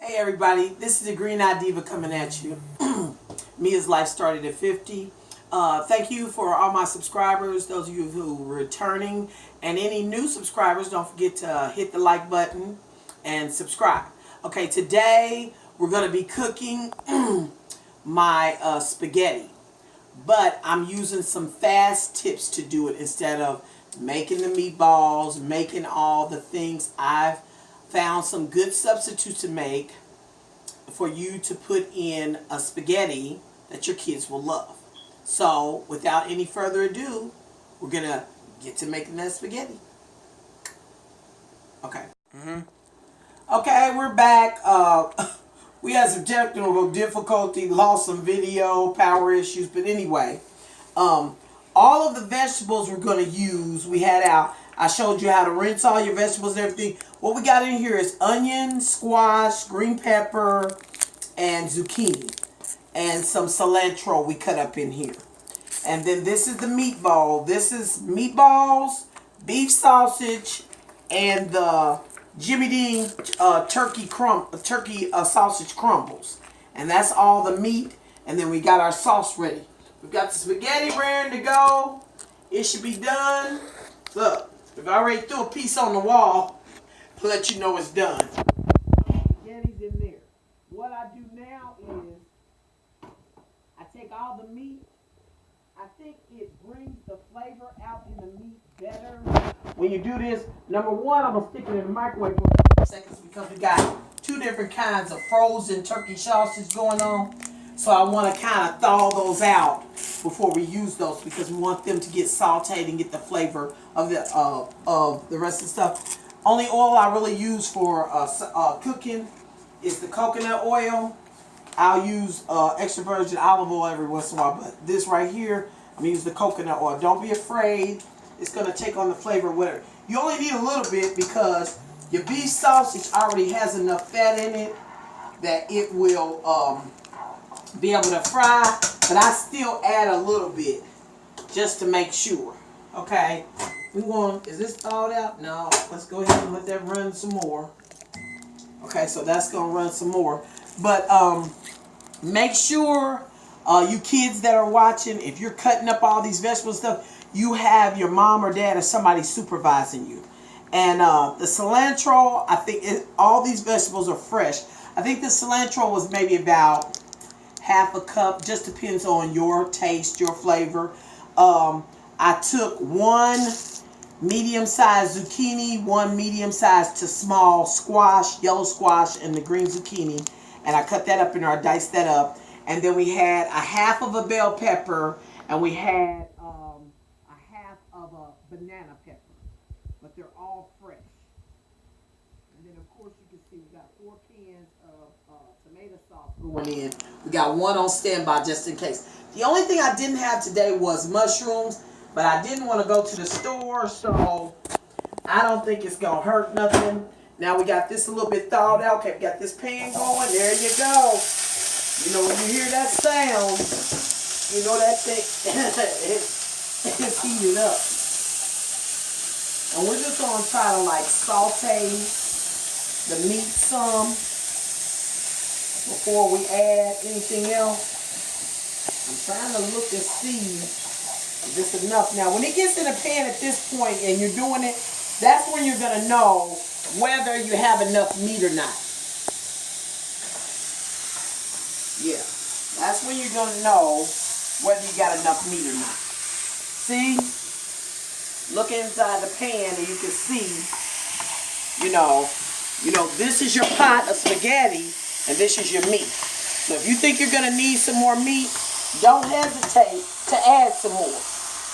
Hey everybody, this is the Green Eye Diva coming at you. Mia's life started at 50. Thank you for all my subscribers, those of you who are returning, and any new subscribers, don't forget to hit the like button and subscribe. Okay, today we're going to be cooking my spaghetti, but I'm using some fast tips to do it instead of making the meatballs, making all the things. I've found some good substitutes to make for you to put in a spaghetti that your kids will love. So without any further ado, we're gonna get to making that spaghetti. Okay. Okay, we're back. We had some technical difficulty, lost some video, power issues, but anyway, all of the vegetables we're going to use, we had out. I showed you how to rinse all your vegetables and everything. What we got in here is onion, squash, green pepper, and zucchini. And some cilantro we cut up in here. And then this is the meatball. This is meatballs, beef sausage, and the Jimmy Dean turkey sausage crumbles. And that's all the meat. And then we got our sauce ready. We've got the spaghetti ready to go. It should be done. Look, I've already threw a piece on the wall to let you know it's done. Spaghetti's in there. What I do now is I take all the meat. I think it brings the flavor out in the meat better. When you do this, number one, I'm going to stick it in the microwave for a couple seconds because we got two different kinds of frozen turkey sausage going on. So I want to kind of thaw those out before we use those because we want them to get sauteed and get the flavor of the rest of the stuff. Only oil I really use for cooking is the coconut oil. I'll use extra virgin olive oil every once in a while, but this right here, I'm going to use the coconut oil. Don't be afraid. It's going to take on the flavor, whatever. You only need a little bit because your beef sausage already has enough fat in it that it will be able to fry, but I still add a little bit just to make sure. Okay, is this thawed out? No, let's go ahead and let that run some more. Okay, so that's gonna run some more, but make sure you kids that are watching, if you're cutting up all these vegetable stuff, you have your mom or dad or somebody supervising you. And the cilantro, I think all these vegetables are fresh. I think the cilantro was maybe about half a cup, just depends on your taste, your flavor. I took one medium-sized zucchini, one medium-sized to small squash, yellow squash, and the green zucchini, and I cut that up in there, I diced that up. And then we had a half of a bell pepper, and we had a half of a banana pepper, but they're all fresh. And then of course you can see we got 4 cans of tomato sauce going in. We got one on standby just in case. The only thing I didn't have today was mushrooms, but I didn't want to go to the store, so I don't think it's going to hurt nothing. Now we got this a little bit thawed out. Okay, we got this pan going. There you go. You know, when you hear that sound, you know that thing it's heated up. And we're just going to try to like saute the meat some before we add anything else. I'm trying to look and see if it's enough. Now, when it gets in the pan at this point and you're doing it, that's when you're going to know whether you have enough meat or not. Yeah, that's when you're going to know whether you got enough meat or not. See? Look inside the pan and you can see, you know, this is your pot of spaghetti and this is your meat. So if you think you're going to need some more meat, don't hesitate to add some more.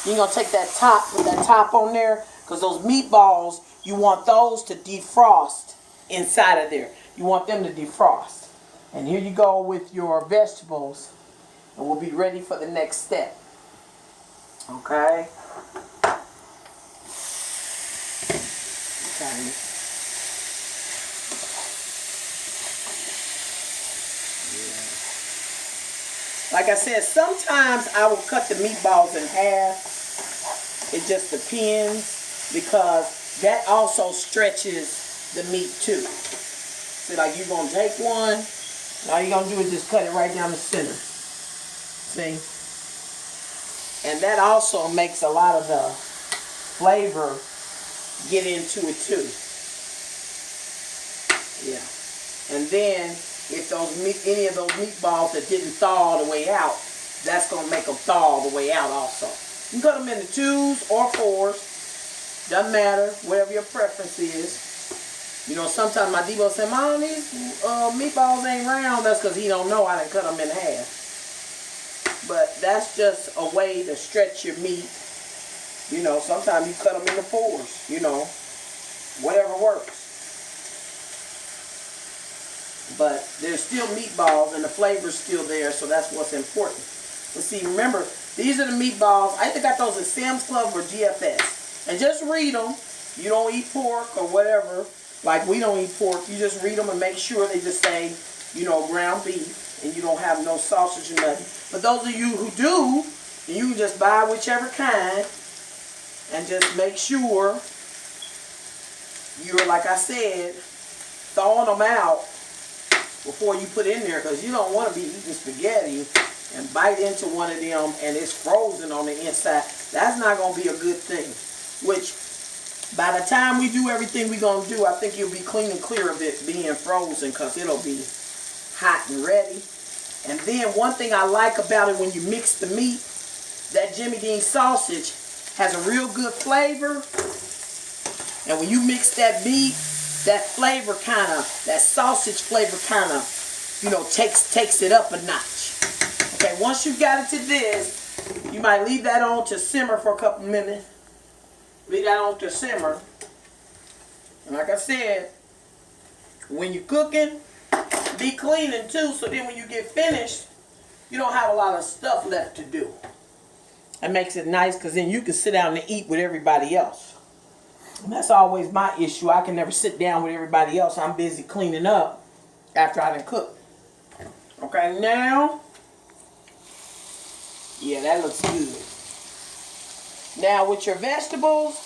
You're going to take that top, put that top on there, because those meatballs, you want those to defrost inside of there. You want them to defrost. And here you go with your vegetables, and we'll be ready for the next step. Okay? Okay. Like I said, sometimes I will cut the meatballs in half. It just depends because that also stretches the meat too. See, like you're going to take one. And all you're going to do is just cut it right down the center. See? And that also makes a lot of the flavor get into it too. Yeah. And then if any of those meatballs that didn't thaw all the way out, that's going to make them thaw all the way out also. You can cut them into 2s or 4s. Doesn't matter. Whatever your preference is. You know, sometimes my Debo say, Mom, these meatballs ain't round. That's because he don't know I done cut them in half. But that's just a way to stretch your meat. You know, sometimes you cut them into 4s. You know, whatever works. But there's still meatballs and the flavor's still there, so that's what's important. But see, remember, these are the meatballs. I think I got those at Sam's Club or GFS. And just read them. You don't eat pork or whatever. Like we don't eat pork. You just read them and make sure they just say, you know, ground beef. And you don't have no sausage or nothing. But those of you who do, you can just buy whichever kind. And just make sure you're, like I said, thawing them out before you put it in there, because you don't want to be eating spaghetti and bite into one of them and it's frozen on the inside. That's not going to be a good thing. Which, by the time we do everything we're going to do, I think you'll be clean and clear of it being frozen, because it'll be hot and ready. And then one thing I like about it when you mix the meat, that Jimmy Dean sausage has a real good flavor. And when you mix that meat, that flavor kind of, that sausage flavor kind of, you know, takes it up a notch. Okay, once you got it to this, you might leave that on to simmer for a couple minutes. Leave that on to simmer. And like I said, when you're cooking, be cleaning too, so then when you get finished, you don't have a lot of stuff left to do. That makes it nice, because then you can sit down and eat with everybody else. And that's always my issue. I can never sit down with everybody else. I'm busy cleaning up after I done cooked. Okay, now, yeah, that looks good. Now with your vegetables,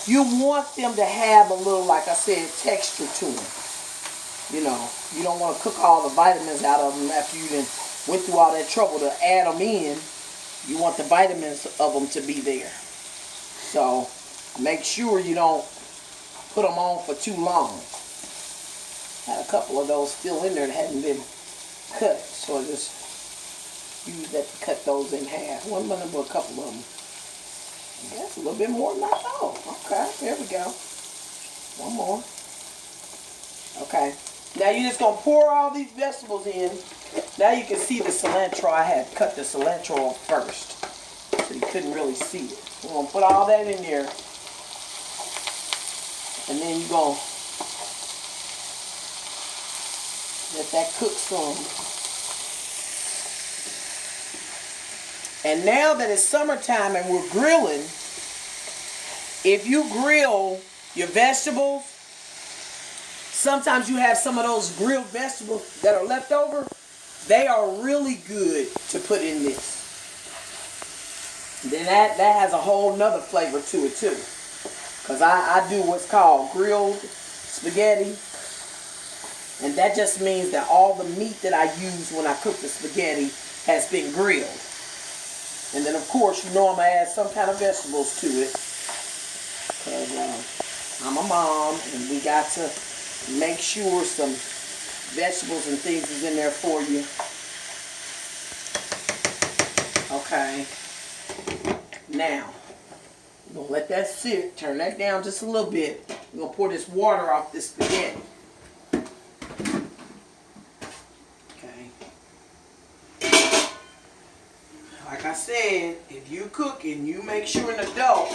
you want them to have a little, like I said, texture to them. You know, you don't want to cook all the vitamins out of them after you done went through all that trouble to add them in. You want the vitamins of them to be there. So make sure you don't put them on for too long. Had a couple of those still in there that hadn't been cut, so I just use that to cut those in half. One minute, but a couple of them. That's a little bit more than I thought. Okay, there we go. One more. Okay. Now you're just going to pour all these vegetables in. Now you can see the cilantro. I had cut the cilantro off first, so you couldn't really see it. We're going to put all that in there. And then you're going to let that cook some. And now that it's summertime and we're grilling, if you grill your vegetables, sometimes you have some of those grilled vegetables that are left over. They are really good to put in this. Then that has a whole nother flavor to it too. Because I do what's called grilled spaghetti. And that just means that all the meat that I use when I cook the spaghetti has been grilled. And then of course, you know I'm going to add some kind of vegetables to it. Because I'm a mom and we got to make sure some vegetables and things is in there for you. Okay. Now, we're going to let that sit. Turn that down just a little bit. We're going to pour this water off this spaghetti. Okay. Like I said, if you cooking, you make sure an adult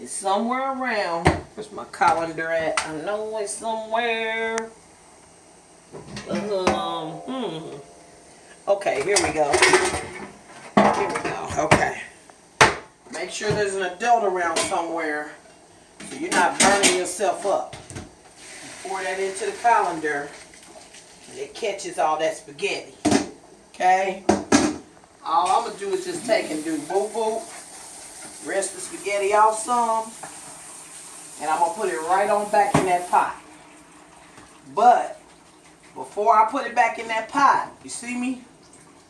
is somewhere around. Where's my colander at? I know it's somewhere. Okay, here we go. Here we go. Okay. Make sure there's an adult around somewhere so you're not burning yourself up. Pour that into the colander and it catches all that spaghetti. Okay? All I'm going to do is just take and do boop boop. Rest the spaghetti off some. And I'm going to put it right on back in that pot. But before I put it back in that pot, you see me?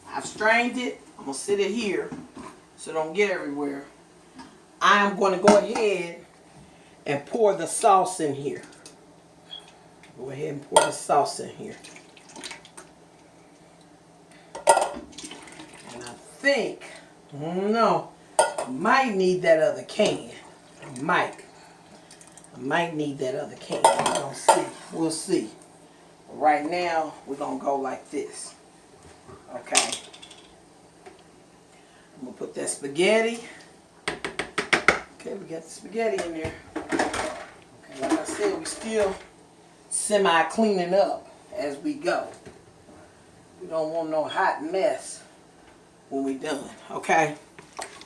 I've strained it. I'm going to sit it here so it don't get everywhere. I am going to go ahead and pour the sauce in here. Go ahead and pour the sauce in here. And I think, I don't know, I might need that other can. I might need that other can. We're going to see. We'll see. But right now, we're going to go like this. Okay. I'm going to put that spaghetti. Okay, we got the spaghetti in there. Okay, like I said, we still semi-cleaning up as we go. We don't want no hot mess when we done. Okay?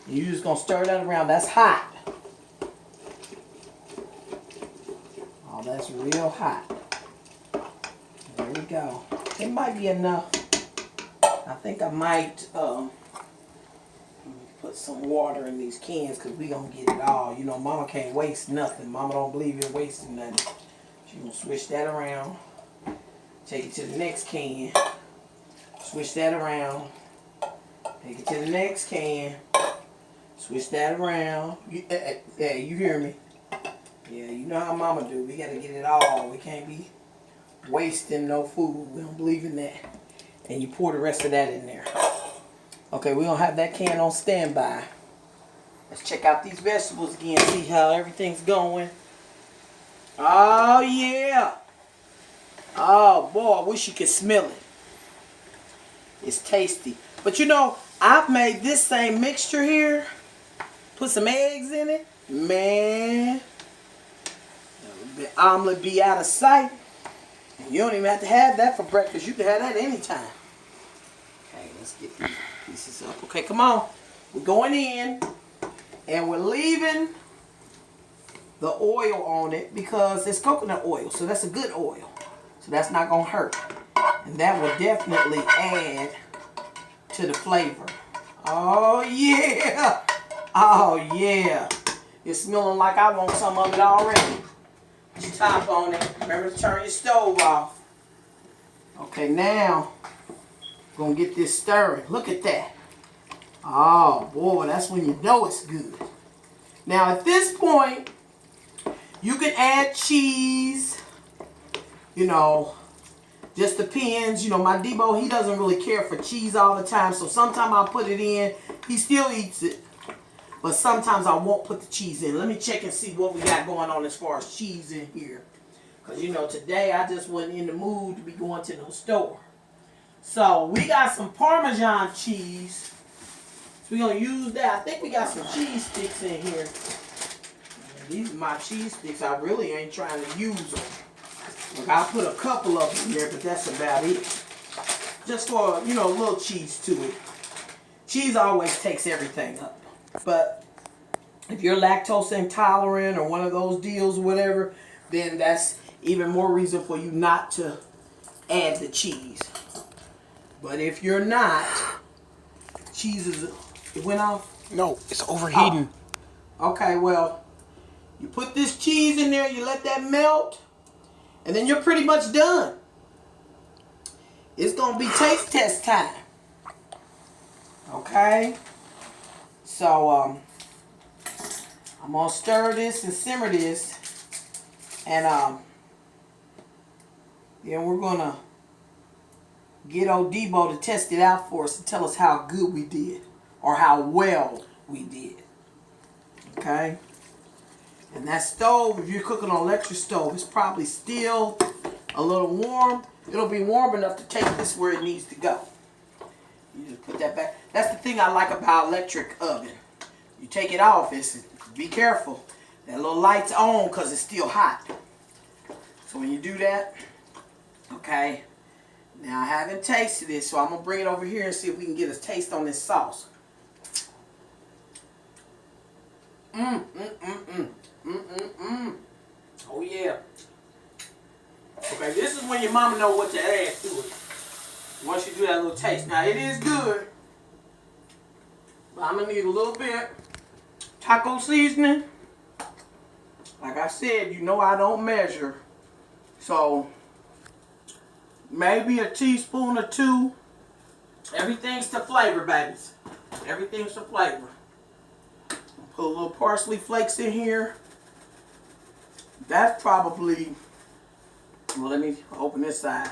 You're just going to stir that around. That's hot. Oh, that's real hot. There we go. It might be enough. I think I might put some water in these cans because we going to get it all. You know, Mama can't waste nothing. Mama don't believe in wasting nothing. She's going to switch that around. Take it to the next can. Switch that around. Take it to the next can. Switch that around. Yeah, you hear me? Yeah, you know how Mama do. We got to get it all. We can't be wasting no food. We don't believe in that. And you pour the rest of that in there. Okay, we're going to have that can on standby. Let's check out these vegetables again. See how everything's going. Oh, yeah. Oh, boy, I wish you could smell it. It's tasty. But you know, I've made this same mixture here. Put some eggs in it. Man. The omelet be out of sight. You don't even have to have that for breakfast. You can have that anytime. Okay, let's get these pieces up. Okay, come on. We're going in. And we're leaving the oil on it because it's coconut oil. So that's a good oil. So that's not going to hurt. And that will definitely add to the flavor. Oh, yeah. Oh, yeah. It's smelling like I want some of it already. Put your top on it. Remember to turn your stove off. Okay, now we're going to get this stirring. Look at that. Oh, boy, that's when you know it's good. Now, at this point, you can add cheese. You know, just depends. You know, my Debo, he doesn't really care for cheese all the time. So sometimes I'll put it in. He still eats it. But sometimes I won't put the cheese in. Let me check and see what we got going on as far as cheese in here. Because, you know, today I just wasn't in the mood to be going to no store. So, we got some Parmesan cheese. So, we're going to use that. I think we got some cheese sticks in here. And these are my cheese sticks. I really ain't trying to use them. Look, I'll put a couple of them in there, but that's about it. Just for, you know, a little cheese to it. Cheese always takes everything up. But if you're lactose intolerant or one of those deals or whatever, then that's even more reason for you not to add the cheese. But if you're not, cheese is... It went off? No, it's overheating. Oh. Okay, well, you put this cheese in there, you let that melt, and then you're pretty much done. It's going to be taste test time. Okay? So, I'm going to stir this and simmer this. And, then we're going to get old Debo to test it out for us and tell us how good we did. Or how well we did. Okay? And that stove, if you're cooking on an electric stove, it's probably still a little warm. It'll be warm enough to take this where it needs to go. You just put that back. That's the thing I like about electric oven. You take it off, be careful. That little light's on because it's still hot. So when you do that, okay. Now I haven't tasted it, so I'm going to bring it over here and see if we can get a taste on this sauce. Oh yeah. Okay, this is when your mama know what to add to it. Once you do that little taste. Now it is good. But I'm gonna need a little bit. Taco seasoning. Like I said, you know I don't measure. So maybe a teaspoon or two. Everything's to flavor, babies. Everything's to flavor. Put a little parsley flakes in here. That's probably, well, let me open this side.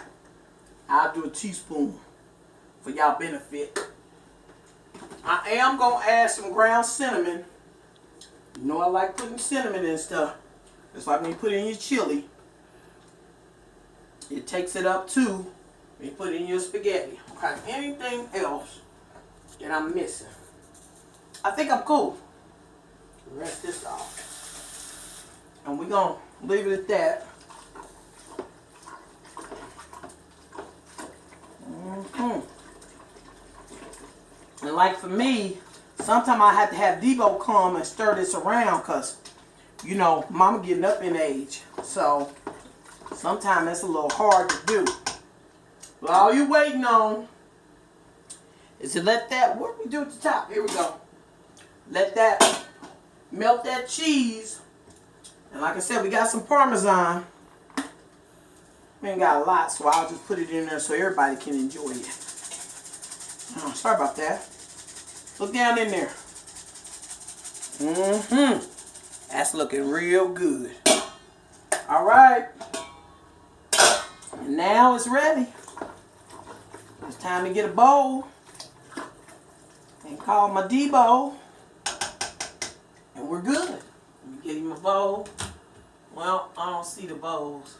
I'll do a teaspoon for y'all benefit. I am going to add some ground cinnamon. You know I like putting cinnamon in stuff. It's like when you put it in your chili. It takes it up too when you put it in your spaghetti. Okay, anything else that I'm missing? I think I'm cool. Rest this off. And we're going to leave it at that. And like for me, sometimes I have to have Debo come and stir this around because, you know, mama getting up in age. So sometimes it's a little hard to do. But all you're waiting on is to let that, what do we do at the top? Here we go. Let that, melt that cheese. And like I said, we got some Parmesan. We ain't got a lot, so I'll just put it in there so everybody can enjoy it. Oh, sorry about that. Look down in there. That's looking real good. All right. And now it's ready. It's time to get a bowl and call my Debo. And we're good. Let me get him a bowl. Well, I don't see the bowls.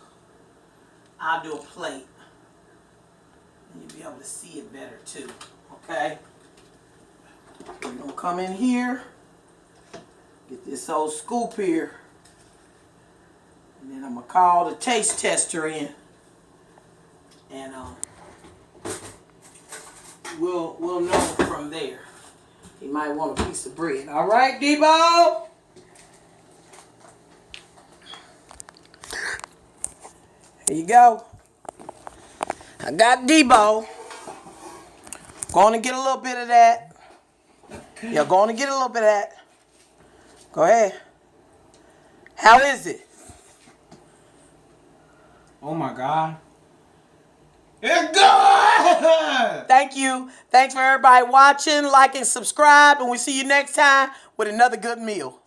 I'll do a plate. And you'll be able to see it better too. Okay? We're going to come in here. Get this old scoop here. And then I'm going to call the taste tester in. And we'll know from there. He might want a piece of bread. All right, Debo? Here you go. I got Debo. Going to get a little bit of that. You're going to get a little bit of that. Go ahead. How is it? Oh my God. It's good! Thank you. Thanks for everybody watching, like, and subscribe. And we'll see you next time with another good meal.